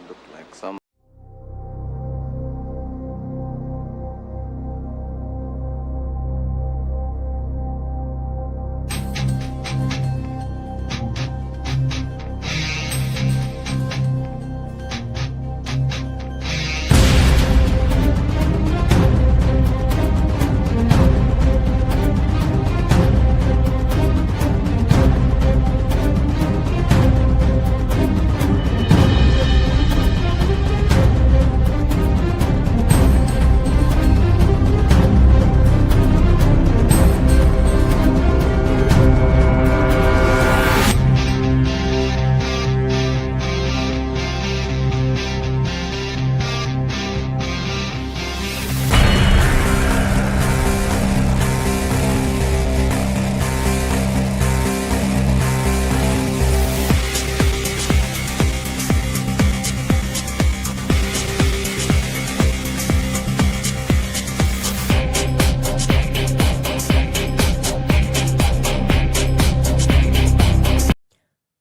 look like some.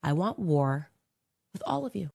I want war with all of you.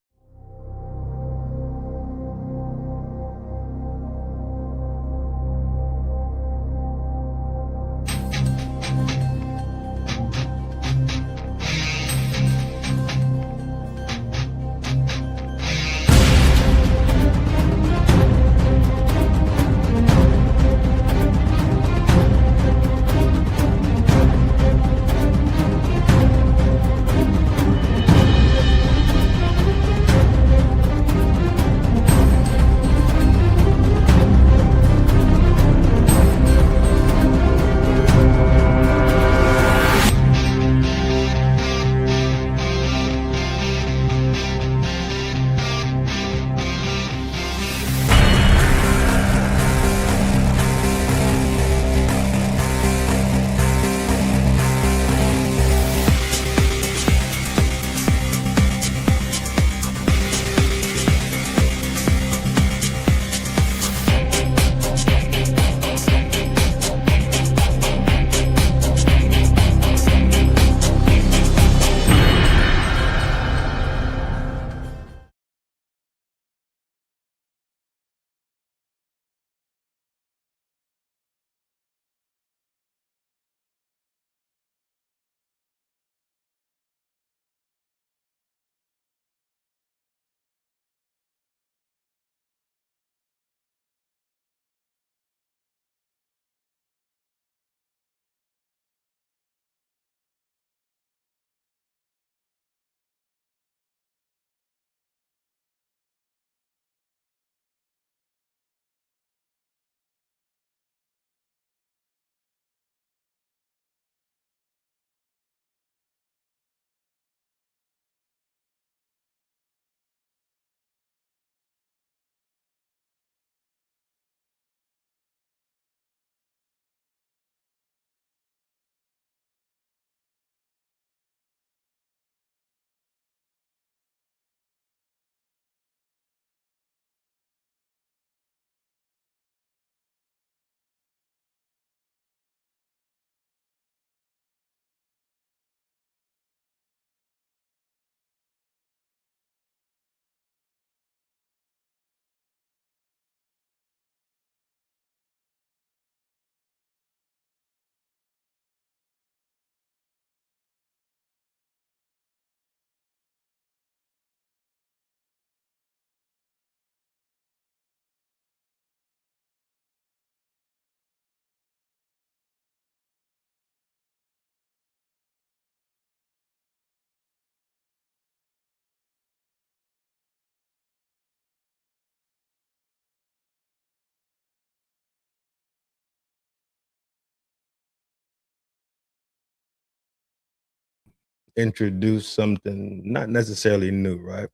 Introduce something not necessarily new, right?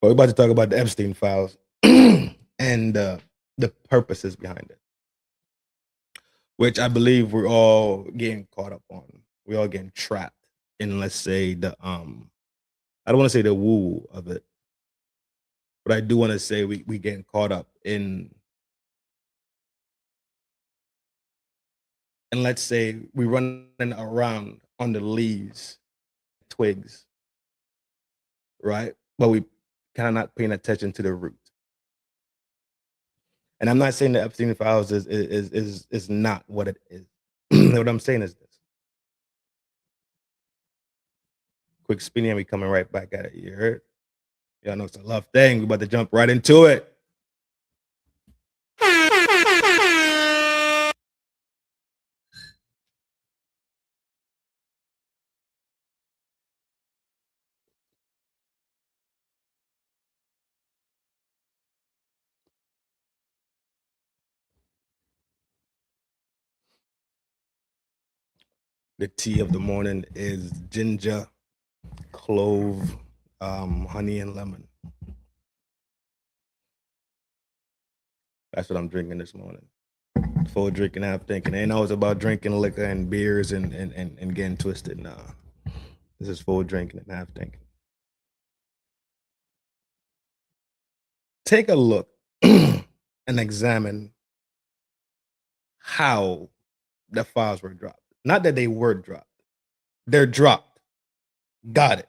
But we're about to talk about the Epstein files and the purposes behind it, which I believe we're all getting caught up on. We're all getting trapped in, let's say, the I don't want to say the woo of it, but I do want to say we getting caught up in, and let's say we running around on the leaves, twigs, right? But we kind of not paying attention to the root. And I'm not saying the Epstein files is not what it is. What I'm saying is this. Quick spinny and we coming right back at it. You heard? Y'all know it's a love thing. We about to jump right into it. The tea of the morning is ginger, clove, honey, and lemon. That's what I'm drinking this morning. Full drinking, half thinking. Ain't always about drinking liquor and beers and getting twisted. Nah. This is full drinking and half thinking. Take a look and examine how the files were dropped. Not that they were dropped. They're dropped. Got it.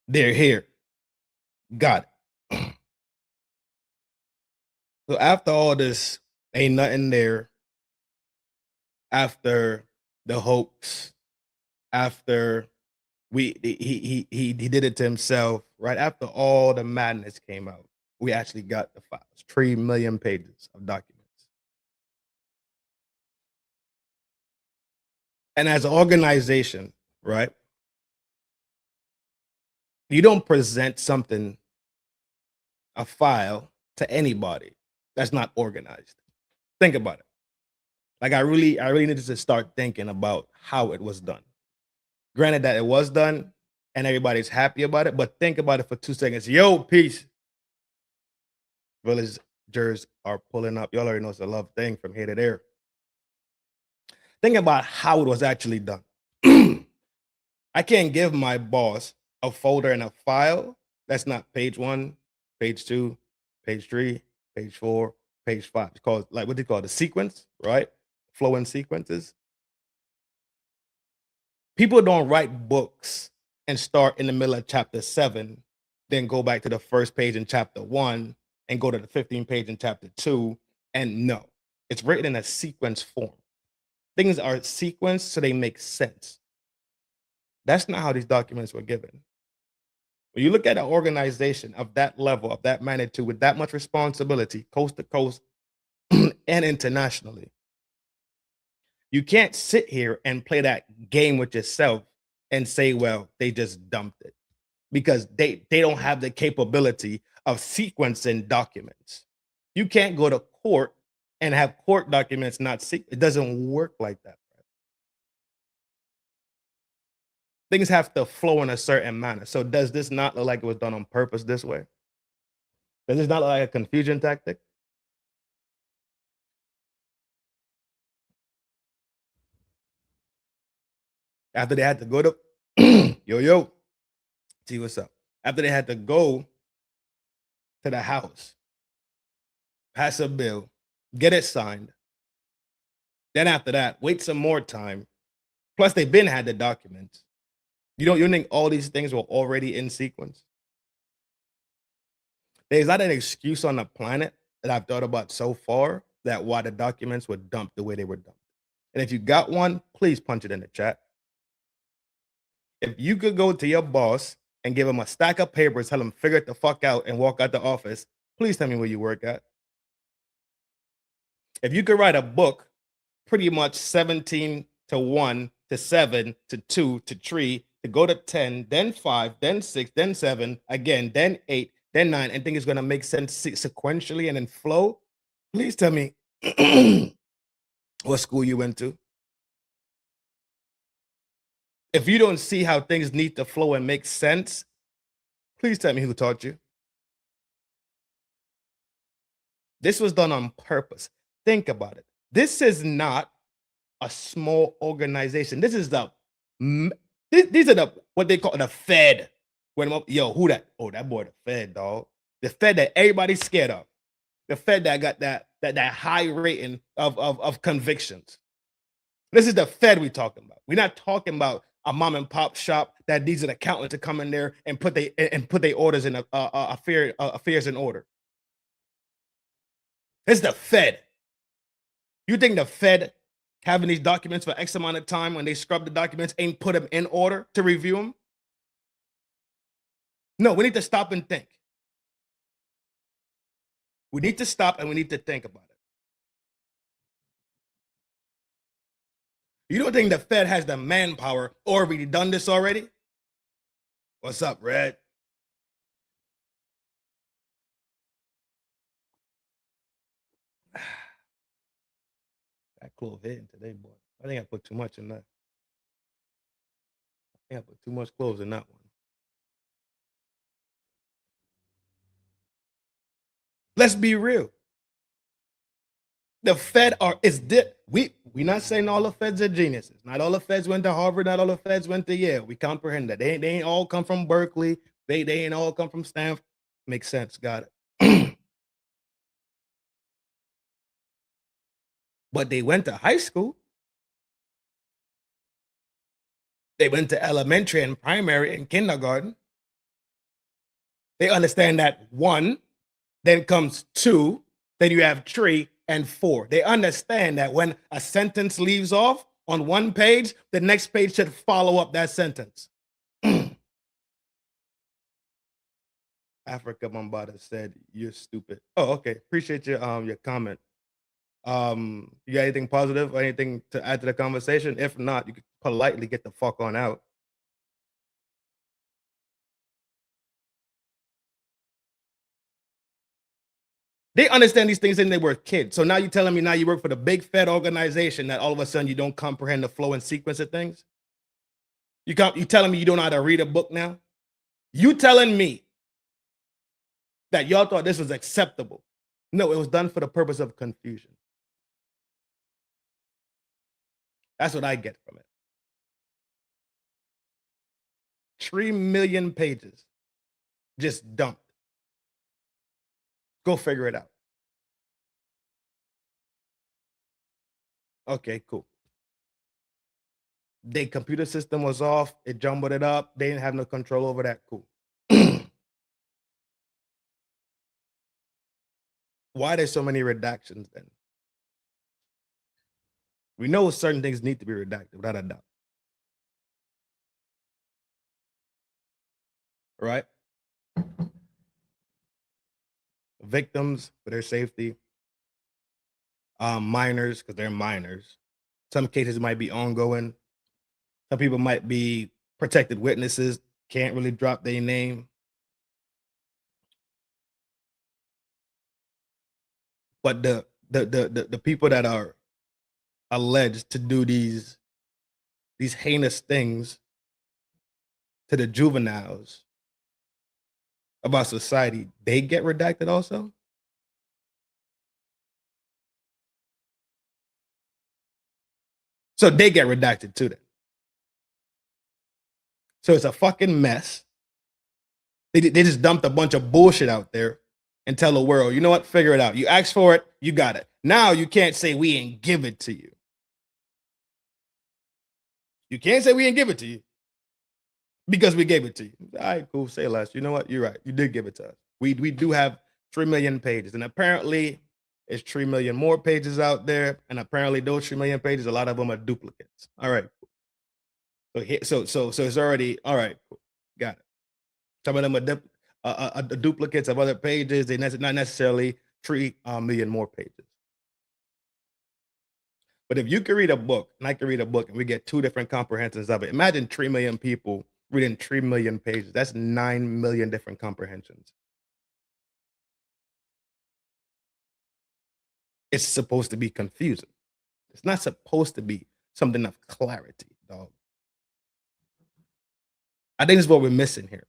They're here. Got it. So after all this, ain't nothing there. After the hoax, after he did it to himself, right? After all the madness came out, we actually got the files. 3 million pages of documents. And as an organization, right? You don't present something, a file, to anybody that's not organized. Think about it. Like I really needed to start thinking about how it was done. Granted that it was done and everybody's happy about it, but think about it for 2 seconds. Yo, peace. Villagers are pulling up. Y'all already know it's a love thing from here to there. Think about how it was actually done. I can't give my boss a folder and a file that's not page 1, page 2, page 3, page 4, page 5. It's called, like, what they call the sequence, right? Flowing sequences. People don't write books and start in the middle of chapter 7, then go back to the first page in chapter 1 and go to the 15th page in chapter 2. And no, it's written in a sequence form. Things are sequenced so they make sense. That's not how these documents were given. When you look at an organization of that level, of that magnitude, with that much responsibility, coast to coast and internationally, you can't sit here and play that game with yourself and say, well, they just dumped it. Because they don't have the capability of sequencing documents. You can't go to court and have court documents not sequenced. It doesn't work like that. Things have to flow in a certain manner. So does this not look like it was done on purpose this way? Does this not look like a confusion tactic? After they had to go to yo, see what's up. After they had to go to the house, pass a bill, get it signed. Then after that, wait some more time. Plus, they've been had the documents. You think all these things were already in sequence? There's not an excuse on the planet that I've thought about so far that why the documents were dumped the way they were dumped. And if you got one, please punch it in the chat. If you could go to your boss and give him a stack of papers, tell him figure it the fuck out and walk out the office, please tell me where you work at. If you could write a book pretty much 17 to 1 to 7 to 2 to 3 to go to 10, then 5, then 6, then 7, again, then 8, then 9, and think it's going to make sense sequentially and then flow, please tell me what school you went to. If you don't see how things need to flow and make sense, please tell me who taught you. This was done on purpose. Think about it. This is not a small organization. This is these are what they call the Fed. Yo, who that? Oh, that boy, the Fed, dog. The Fed that everybody's scared of. The Fed that got that high rating of convictions. This is the Fed we're talking about. We're not talking about a mom and pop shop that needs an accountant to come in there and put their orders in affairs in order. It's the Fed. You think the Fed having these documents for X amount of time when they scrub the documents ain't put them in order to review them? No, we need to stop and think. We need to stop and we need to think about it. You don't think the Fed has the manpower or we done this already? What's up, Red? That clove hitting today, boy. I think I put too much in that. I think I put too much cloves in that one. Let's be real. The Fed we not saying all the Feds are geniuses. Not all the Feds went to Harvard. Not all the Feds went to Yale. We comprehend that. They ain't all come from Berkeley. They ain't all come from Stanford. Makes sense. Got it. But they went to high school. They went to elementary and primary and kindergarten. They understand that 1, then comes 2, then you have 3 and 4. They understand that when a sentence leaves off on one page, the next page should follow up that sentence. Africa Mombada said, "You're stupid." Oh, okay. Appreciate your comment. You got anything positive or anything to add to the conversation? If not, you could politely get the fuck on out. They understand these things and they were kids. So now you're telling me now you work for the big Fed organization that all of a sudden you don't comprehend the flow and sequence of things? You telling me you don't know how to read a book now? You telling me that y'all thought this was acceptable? No, it was done for the purpose of confusion. That's what I get from it. 3 million pages just dumped. Go figure it out. Okay, cool. Their computer system was off. It jumbled it up. They didn't have no control over that. Cool. Why there's so many redactions then? We know certain things need to be redacted, without a doubt. Right? Victims for their safety. Minors, because they're minors. Some cases might be ongoing. Some people might be protected witnesses, can't really drop their name. But the people that are alleged to do these heinous things to the juveniles about society, they get redacted also? So they get redacted too then. So it's a fucking mess. They just dumped a bunch of bullshit out there and tell the world, you know what, figure it out. You asked for it, you got it. Now you can't say we ain't give it to you. You can't say we ain't give it to you because we gave it to you. All right, cool, say less. You know what, you're right. You did give it to us. We do have 3 million pages, and apparently there's 3 million more pages out there, and apparently those 3 million pages, a lot of them are duplicates. All right, cool. So it's already all right. Cool. Got it. Some of them are duplicates of other pages. They're not necessarily 3 million more pages. But if you can read a book, and I can read a book, and we get 2 different comprehensions of it, imagine 3 million people reading 3 million pages. That's 9 million different comprehensions. It's supposed to be confusing. It's not supposed to be something of clarity, dog. I think this is what we're missing here.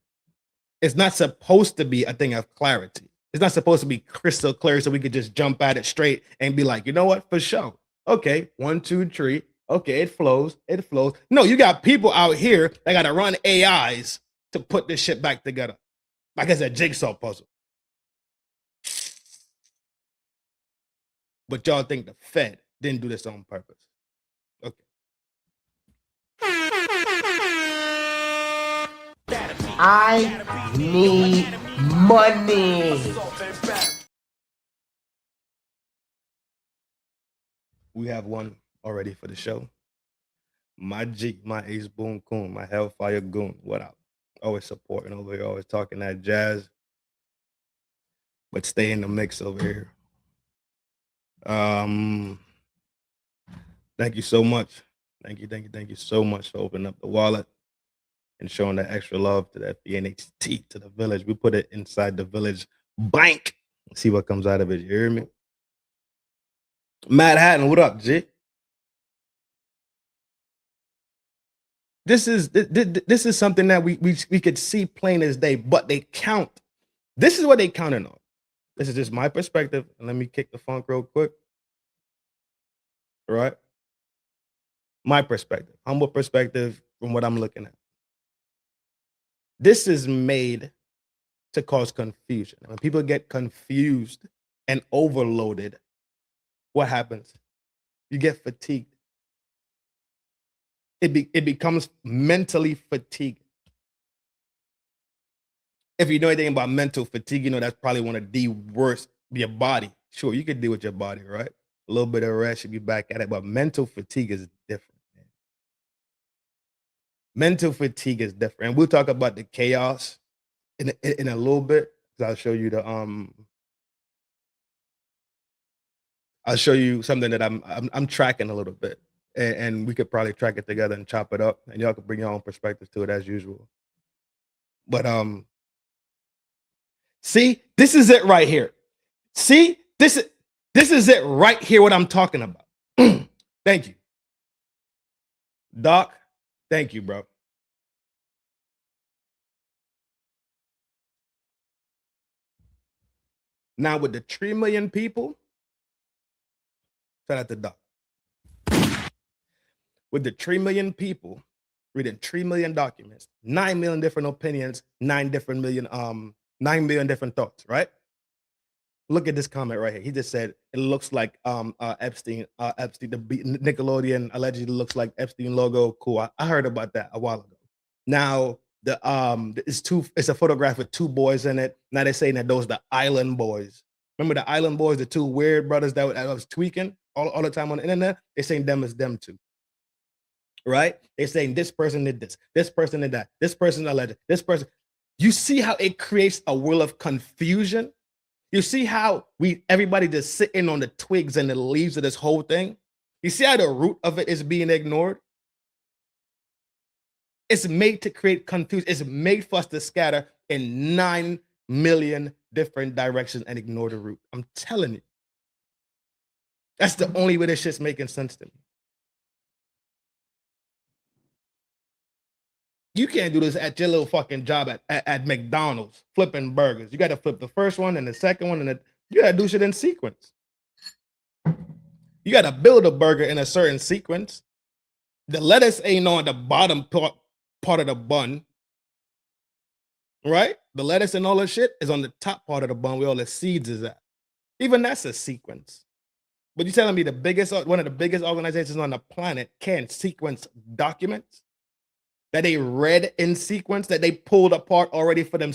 It's not supposed to be a thing of clarity. It's not supposed to be crystal clear so we could just jump at it straight and be like, you know what, for sure. Okay, 1, 2, 3. Okay, it flows. It flows. No, you got people out here that got to run AIs to put this shit back together. Like it's a jigsaw puzzle. But y'all think the Fed didn't do this on purpose. Okay. I need money. We have one already for the show. My G, my Ace Boon Coon, my Hellfire Goon. What up? Always supporting over here, always talking that jazz, but stay in the mix over here. Thank you so much. Thank you so much for opening up the wallet and showing that extra love to that BNHT, to the village. We put it inside the village bank. See what comes out of it. You hear me? Mad Hatton, what up, G? This is something that we could see plain as day, but they count. This is what they counting on. This is just my perspective, and let me kick the funk real quick. All right? My perspective, humble perspective from what I'm looking at. This is made to cause confusion. When people get confused and overloaded, what happens? You get fatigued. It becomes mentally fatigued. If you know anything about mental fatigue, you know that's probably one of the worst. Your body, sure, you can deal with your body, right? A little bit of rest, you'll be back at it. But mental fatigue is different, man. Mental fatigue is different. And we'll talk about the chaos in a little bit. I'll show you I'll show you something that I'm tracking a little bit. And we could probably track it together and chop it up. And y'all could bring your own perspective to it as usual. But see, this is it right here. See, this is it right here, what I'm talking about. Thank you. Doc, thank you, bro. Now with the 3 million people, shout out to Doc. With the 3 million people reading 3 million documents, 9 million different opinions, 9 million different thoughts, right? Look at this comment right here. He just said it looks like Epstein, the Nickelodeon allegedly looks like Epstein logo. Cool. I heard about that a while ago. Now it's a photograph with 2 boys in it. Now they're saying that those are the Island Boys. Remember the Island Boys, the 2 weird brothers that was tweaking all the time on the internet? They're saying them as them too. Right? They're saying this person did this person did that, this person alleged, this person. You see how it creates a world of confusion? You see how everybody just sitting on the twigs and the leaves of this whole thing? You see how the root of it is being ignored? It's made to create confusion. It's made for us to scatter in 9 million different directions and ignore the root. I'm telling you. That's the only way this shit's making sense to me. You can't do this at your little fucking job at McDonald's, flipping burgers. You got to flip the first one and the second one, and you got to do shit in sequence. You got to build a burger in a certain sequence. The lettuce ain't on the bottom part of the bun, right? The lettuce and all that shit is on the top part of the bun where all the seeds is at. Even that's a sequence. But you're telling me one of the biggest organizations on the planet can't sequence documents that they read in sequence, that they pulled apart already for them,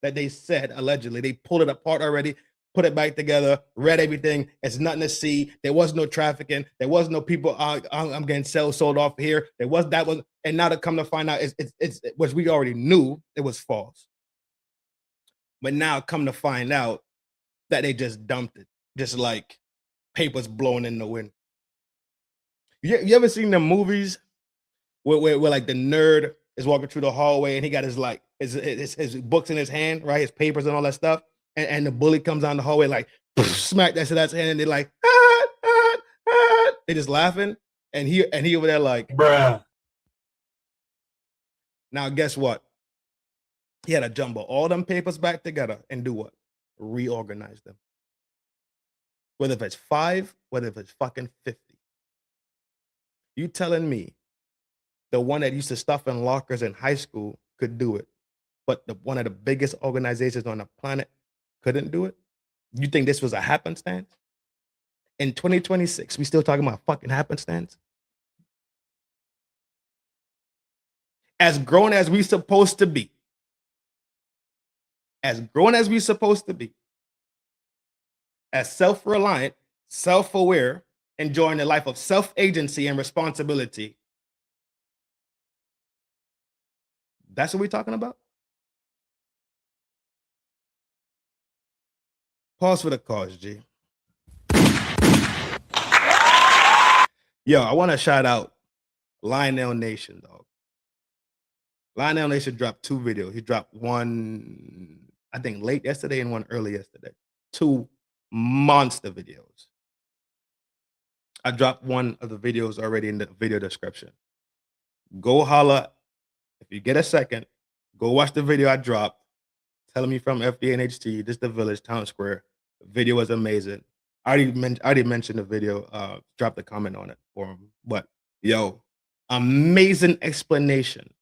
that they said allegedly they pulled it apart already, put it back together, read everything. It's nothing to see. There was no trafficking. There was no people. I'm getting sold off here. And now to come to find out, it's which we already knew it was false. But now come to find out that they just dumped it, just like papers blowing in the wind. You ever seen the movies where like the nerd is walking through the hallway and he got his books in his hand, right? His papers and all that stuff. And the bully comes down the hallway, like, smack that shit out his hand, and they're like, they just laughing. And he over there like, bruh. Now, guess what? He had to jumble all them papers back together and do what? Reorganize them. Whether if it's 5, whether if it's fucking 50. You telling me the one that used to stuff in lockers in high school could do it, but one of the biggest organizations on the planet couldn't do it? You think this was a happenstance? In 2026, we still talking about fucking happenstance? As grown as we supposed to be, as grown as we're supposed to be, as self-reliant, self-aware, enjoying a life of self-agency and responsibility. That's what we're talking about? Pause for the cause, G. Yo, I want to shout out Lionel Nation, dog. Lionel Nation dropped 2 videos. He dropped one, I think, late yesterday and one early yesterday. 2 monster videos. I dropped one of the videos already in the video description. Go holla. If you get a second, go watch the video I dropped. Telling me from FD and HT, this the village, town square. The video was amazing. I already mentioned the video, dropped a comment on it for him. But yo, amazing explanation.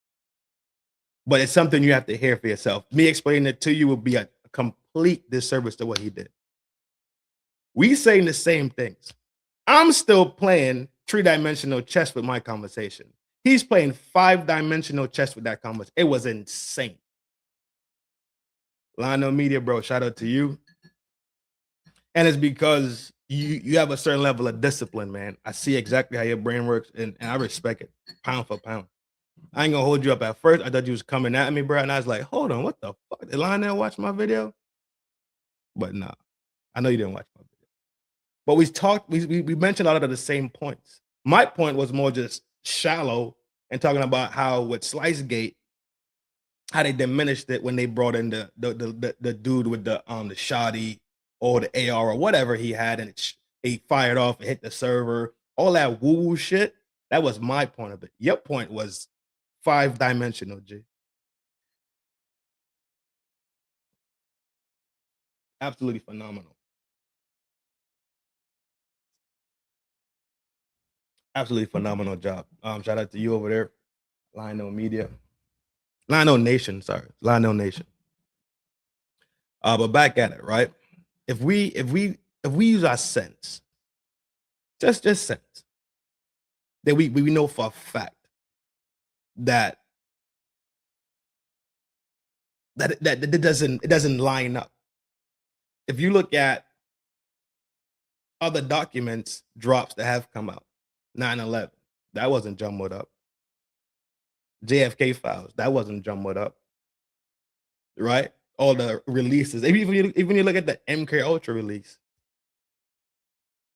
But it's something you have to hear for yourself. Me explaining it to you would be a complete disservice to what he did. We saying the same things. I'm still playing 3-dimensional chess with my conversation. He's playing 5-dimensional chess with that conversation. It was insane. Lionel Media, bro, shout out to you. And it's because you have a certain level of discipline, man. I see exactly how your brain works, and I respect it, pound for pound. I ain't gonna hold you up at first. I thought you was coming at me, bro, and I was like, hold on, what the fuck? Did Lionel watch my video? But nah, I know you didn't watch my video. But we mentioned a lot of the same points. My point was more just shallow and talking about how with SliceGate, how they diminished it when they brought in the dude with the shoddy or the AR or whatever he had, and he fired off and hit the server. All that woo shit. That was my point of it. Your point was 5-dimensional, G. Absolutely phenomenal. Absolutely phenomenal job. Shout out to you over there, Lionel Media. Lionel Nation, sorry. Lionel Nation. But back at it, right? If we use our sense, just sense, that we know for a fact that it doesn't line up. If you look at other documents drops that have come out, 9/11, that wasn't jumbled up. JFK files, that wasn't jumbled up, right? All the releases, even you look at the MK Ultra release,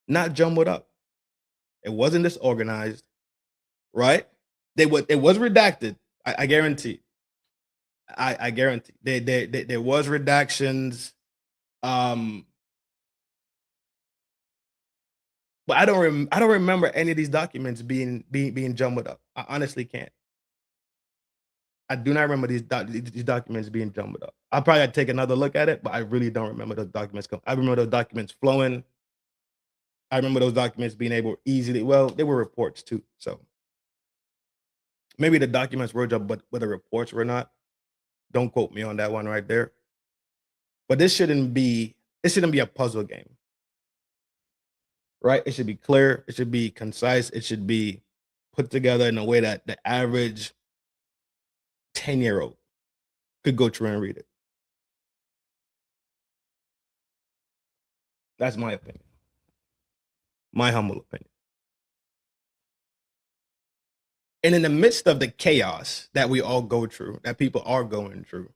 not jumbled up. It wasn't disorganized, right? It was redacted. I guarantee. I guarantee. There was redactions. But I don't remember any of these documents being jumbled up. I honestly can't. I do not remember these documents being jumbled up. I'll probably take another look at it, but I really don't remember those documents. I remember those documents flowing. I remember those documents being able easily. Well, they were reports too, so maybe the documents were jumbled, but the reports were not. Don't quote me on that one right there. But this shouldn't be a puzzle game, right? It should be clear. It should be concise. It should be put together in a way that the average 10-year-old could go through and read it. That's my opinion. My humble opinion. And in the midst of the chaos that we all go through, that people are going through,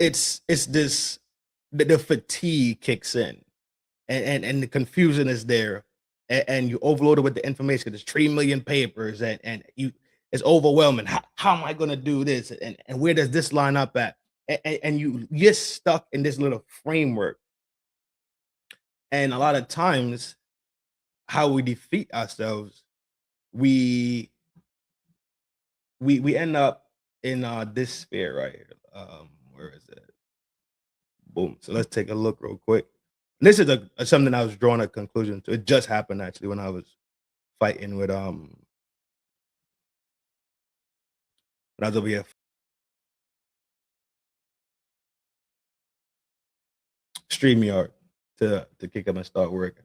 it's this, the fatigue kicks in, and the confusion is there, and you overloaded with the information. There's 3 million papers, and it's overwhelming. How am I going to do this? And where does this line up at? And you get stuck in this little framework. And a lot of times, how we defeat ourselves, we end up in this sphere right here. Where is it? Boom. So let's take a look real quick. This is something I was drawing a conclusion to. It just happened actually when I was fighting with when I was over here. StreamYard to kick up and start working.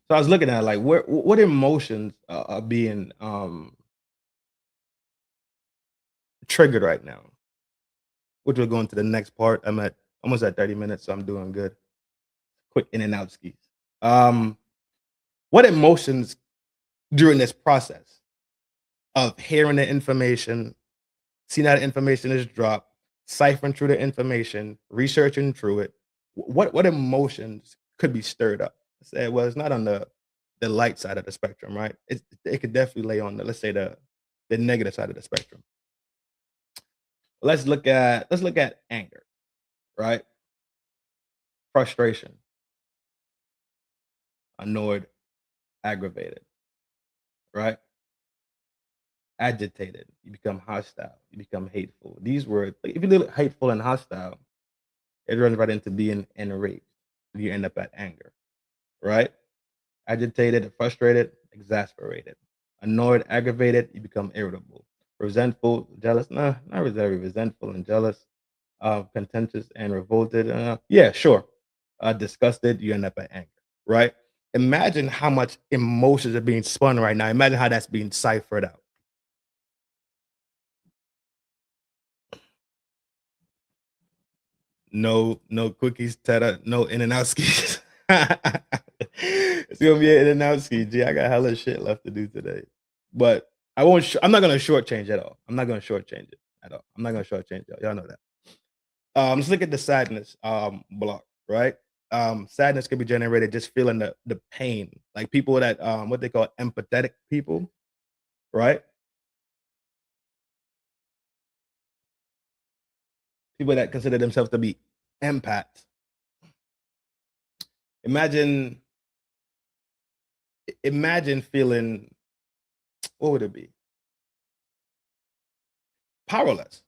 So I was looking at like what emotions are being triggered right now. which will go into the next part. I'm at almost at 30 minutes, so I'm doing good. Quick in and out skis. What emotions during this process of hearing the information, seeing how the information is dropped, ciphering through the information, researching through it, what emotions could be stirred up? Say, well, it's not on the light side of the spectrum, right? It could definitely lay on the, let's say, the negative side of the spectrum. Let's look at anger, right? Frustration, annoyed, aggravated, right? Agitated, you become hostile, you become hateful. These words, like, if you look hateful and hostile, it runs right into being enraged. You end up at anger, right? Agitated, frustrated, exasperated. Annoyed, aggravated, you become irritable. Resentful, jealous, nah, not really resentful and jealous. Contentious and revolted, yeah, sure. Disgusted, you end up at anger, right? Imagine how much emotions are being spun right now. Imagine how that's being ciphered out. No cookies, Teta, no in and out skis. It's gonna be an in and out ski. G, I got hella shit left to do today, but I won't. I'm not gonna shortchange at all. I'm not gonna shortchange it at all. I'm not gonna shortchange y'all. Y'all know that. Let's look at the sadness block, right? Sadness can be generated just feeling the pain, like people that what they call empathetic people, right? People that consider themselves to be empaths. Imagine feeling, what would it be? Powerless.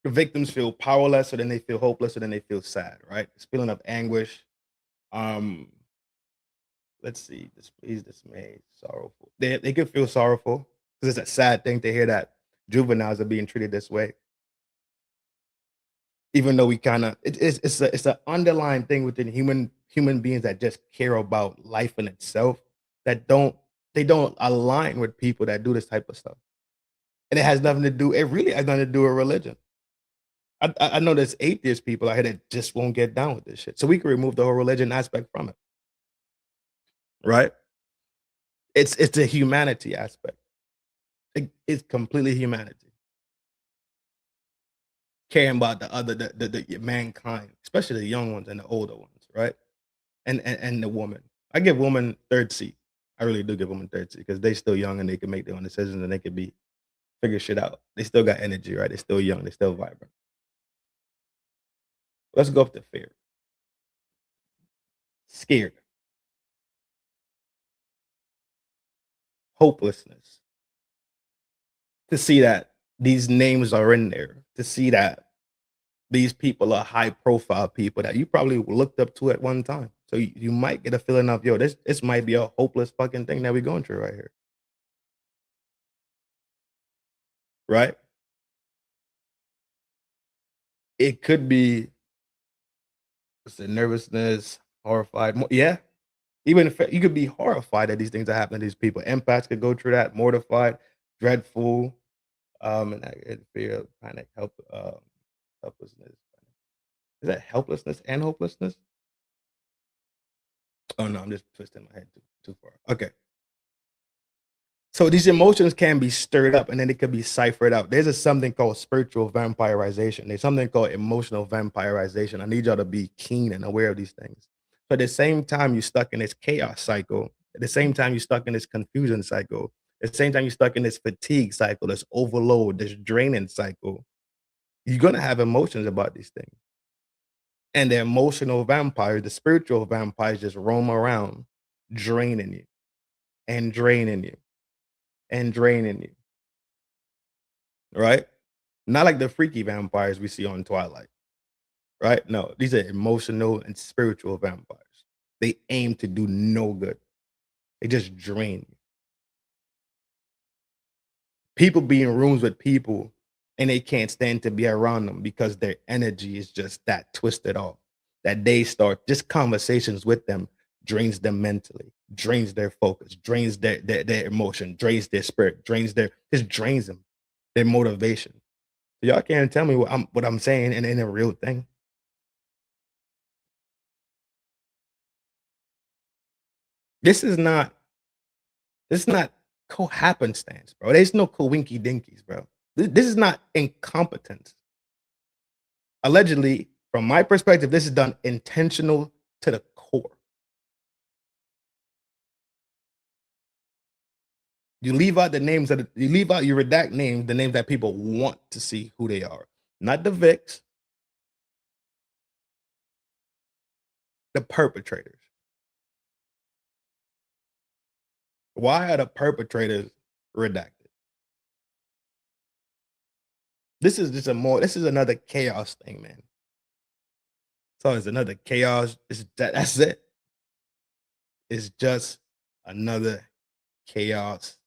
The victims feel powerless, so then they feel hopeless, so then they feel sad, right? This feeling of anguish. Um, let's see, displeased, dismayed, sorrowful. They could feel sorrowful because it's a sad thing to hear that juveniles are being treated this way. Even though we kind of, it's an underlying thing within human beings that just care about life in itself, that don't align with people that do this type of stuff, and it has nothing to do. It really has nothing to do with religion. I know there's atheist people out here that just won't get down with this shit. So we can remove the whole religion aspect from it, right? It's a humanity aspect. It's completely humanity. Caring about the other, the mankind, especially the young ones and the older ones, right? And the woman. I give women third seat. I really do give women third seat because they still young and they can make their own decisions and they could be figure shit out. They still got energy, right? They're still young. They're still vibrant. Let's go up to fear. Scared. Hopelessness. To see that these names are in there. To see that these people are high profile people that you probably looked up to at one time. So you might get a feeling of, yo, this might be a hopeless fucking thing that we're going through right here. Right? It could be, what's the nervousness, horrified. Yeah. Even if you could be horrified that these things are happening to these people. Empaths could go through that, mortified, dreadful, and fear, panic, helplessness. Is that helplessness and hopelessness? Oh no, I'm just twisting my head too far. Okay. So these emotions can be stirred up and then it could be ciphered out. There's something called spiritual vampirization. There's something called emotional vampirization. I need y'all to be keen and aware of these things. So at the same time you're stuck in this chaos cycle, at the same time you're stuck in this confusion cycle, at the same time you're stuck in this fatigue cycle, this overload, this draining cycle, you're gonna have emotions about these things. And the emotional vampires, the spiritual vampires just roam around draining you and draining you and draining you, right? Not like the freaky vampires we see on Twilight, right? No, these are emotional and spiritual vampires. They aim to do no good. They just drain you. People be in rooms with people and they can't stand to be around them because their energy is just that twisted off. That they start just conversations with them drains them mentally, drains their focus, drains their emotion, drains their spirit, just drains them, their motivation. Y'all can't tell me what I'm saying in a real thing. This is not co-happenstance, bro. There's no coinky dinkies, bro. This is not incompetence. Allegedly, from my perspective, this is done intentional to the core. You leave out the names you redact names, the names that people want to see who they are, not the VIX, the perpetrators. Why are the perpetrators redacted? This is another chaos thing, man. So it's another chaos. That's it. It's just another chaos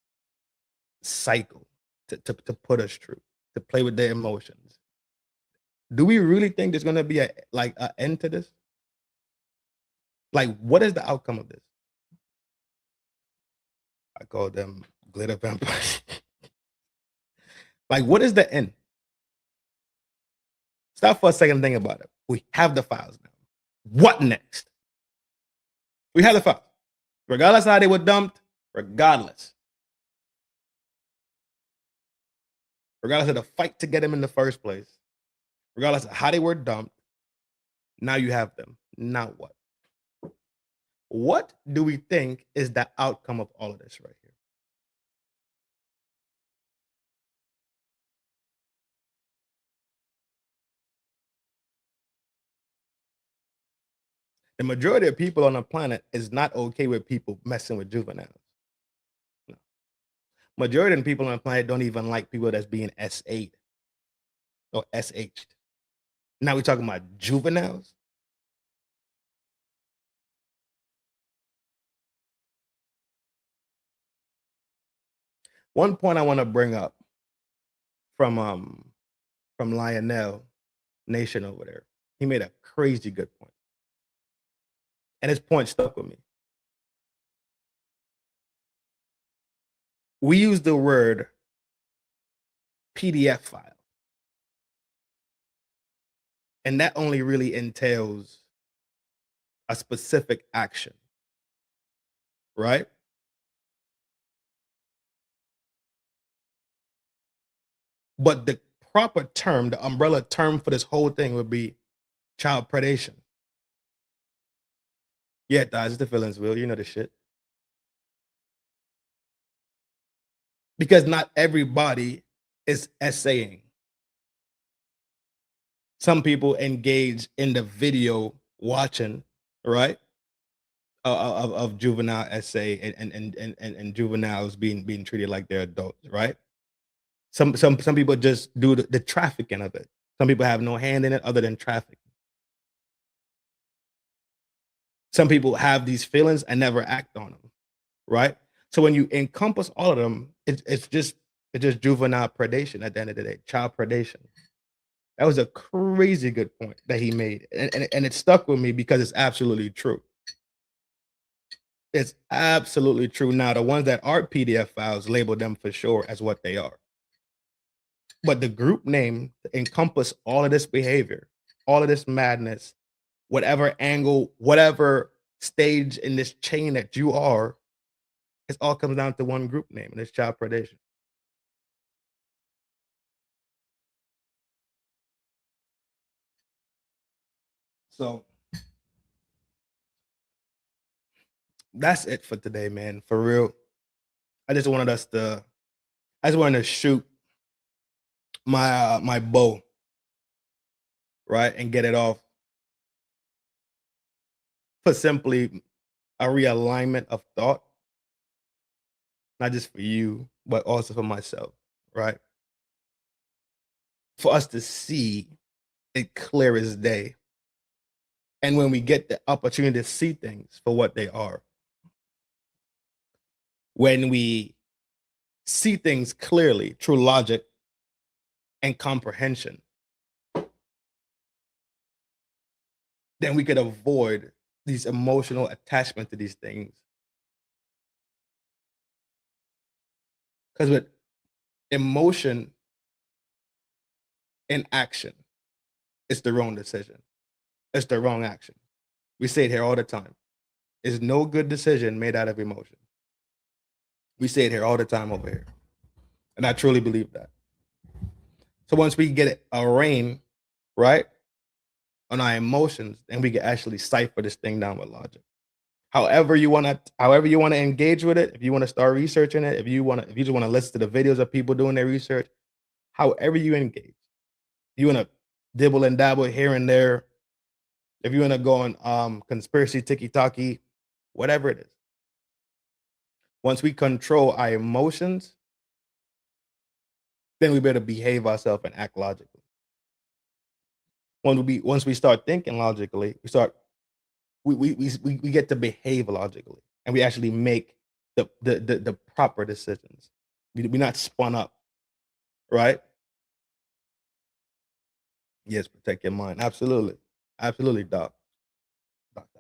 cycle to put us through, to play with their emotions. Do we really think there's gonna be an end to this? Like, what is the outcome of this? I call them glitter vampires. Like, what is the end? Stop for a second and think about it. We have the files now. What next? We have the files. Regardless of how they were dumped, regardless of the fight to get them in the first place, regardless of how they were dumped, now you have them. Now what? What do we think is the outcome of all of this right here? The majority of people on the planet is not okay with people messing with juveniles. No. Majority of the people on the planet don't even like people that's being SA'd or SH'd. Now we're talking about juveniles. One point I want to bring up from Lionel Nation over there. He made a crazy good point. And his point stuck with me. We use the word PDF file. And that only really entails a specific action, right? But the proper term, the umbrella term for this whole thing would be child predation. Yeah, that's the feelings, Will. You know the shit. Because not everybody is essaying. Some people engage in the video watching, right? Of juvenile essay and juveniles being treated like they're adults, right? Some people just do the trafficking of it. Some people have no hand in it other than trafficking. Some people have these feelings and never act on them, right? So when you encompass all of them, it's just juvenile predation at the end of the day, child predation. That was a crazy good point that he made, and it stuck with me because it's absolutely true. It's absolutely true. Now, the ones that are PDF files, label them for sure as what they are. But the group name encompass all of this behavior, all of this madness, whatever angle, whatever stage in this chain that you are, it all comes down to one group name, and it's child predation. So that's it for today, man. For real. I just wanted to shoot my bow, right? And get it off for simply a realignment of thought, not just for you, but also for myself, right? For us to see it clear as day. And when we get the opportunity to see things for what they are, when we see things clearly through logic and comprehension, then we could avoid these emotional attachment to these things. Because with emotion in action, it's the wrong decision. It's the wrong action. We say it here all the time. There's no good decision made out of emotion. We say it here all the time over here. And I truly believe that. So once we get a rein, right, on our emotions, then we can actually cipher this thing down with logic. However you want to engage with it, if you want to start researching it, if you just want to listen to the videos of people doing their research, however you engage. If you want to dibble and dabble here and there, if you want to go on conspiracy tiki-taki, whatever it is. Once we control our emotions, then we better behave ourselves and act logically. Once we start thinking logically, we get to behave logically, and we actually make the proper decisions. We're not spun up, right? Yes, protect your mind. Absolutely, absolutely, Dr.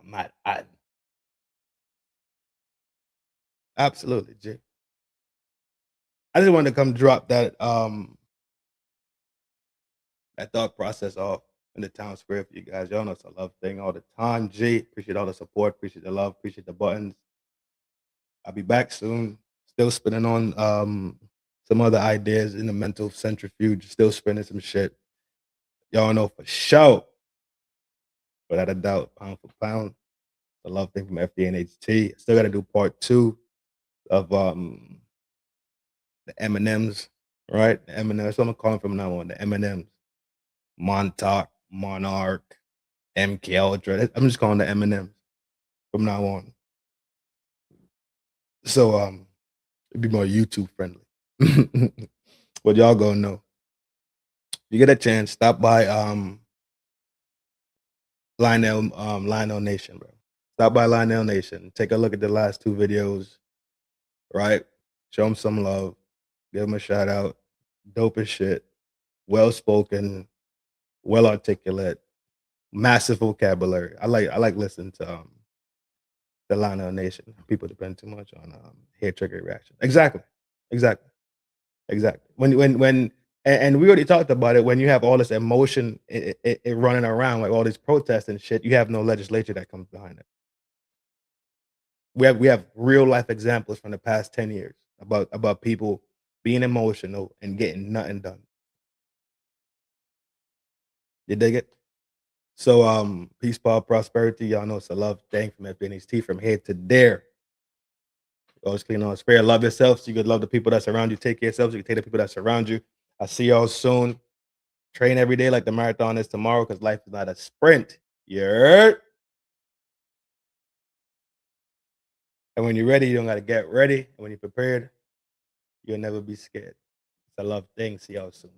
Matt Adden. Absolutely, Jay. I just wanted to come drop that thought process off in the town square for you guys. Y'all know it's a love thing all the time. G, appreciate all the support, appreciate the love, appreciate the buttons. I'll be back soon. Still spinning on some other ideas in the mental centrifuge, still spinning some shit. Y'all know for sure. Without a doubt, pound for pound. The love thing from FD and HT. Still gotta do part 2 of the M&Ms, right? The M&Ms. That's what I'm calling from now on. The M&Ms. Montauk, Monarch, MK Ultra. I'm just calling the M&Ms from now on. So it'd be more YouTube friendly. But y'all gonna know. If you get a chance, stop by Lionel Nation, bro. Stop by Lionel Nation. Take a look at the last 2 videos, right? Show them some love. Give them a shout out. Dope as shit. Well spoken, well articulate, massive vocabulary. I like listening to the Lionel Nation. People depend too much on hair trigger reaction. Exactly. When and we already talked about it. When you have all this emotion it running around, like all these protests and shit, you have no legislature that comes behind it. We have real life examples from the past 10 years about people being emotional and getting nothing done. You dig it? So peace, power, prosperity. Y'all know it's a love thing from FNHT from here to there. Always clean on spare. Love yourself so you can love the people that surround you. Take care of yourself so you can take the people that surround you. I'll see y'all soon. Train every day like the marathon is tomorrow because life is not a sprint. You heard? And when you're ready, you don't got to get ready. And when you're prepared, you'll never be scared. It's a love thing. See y'all soon.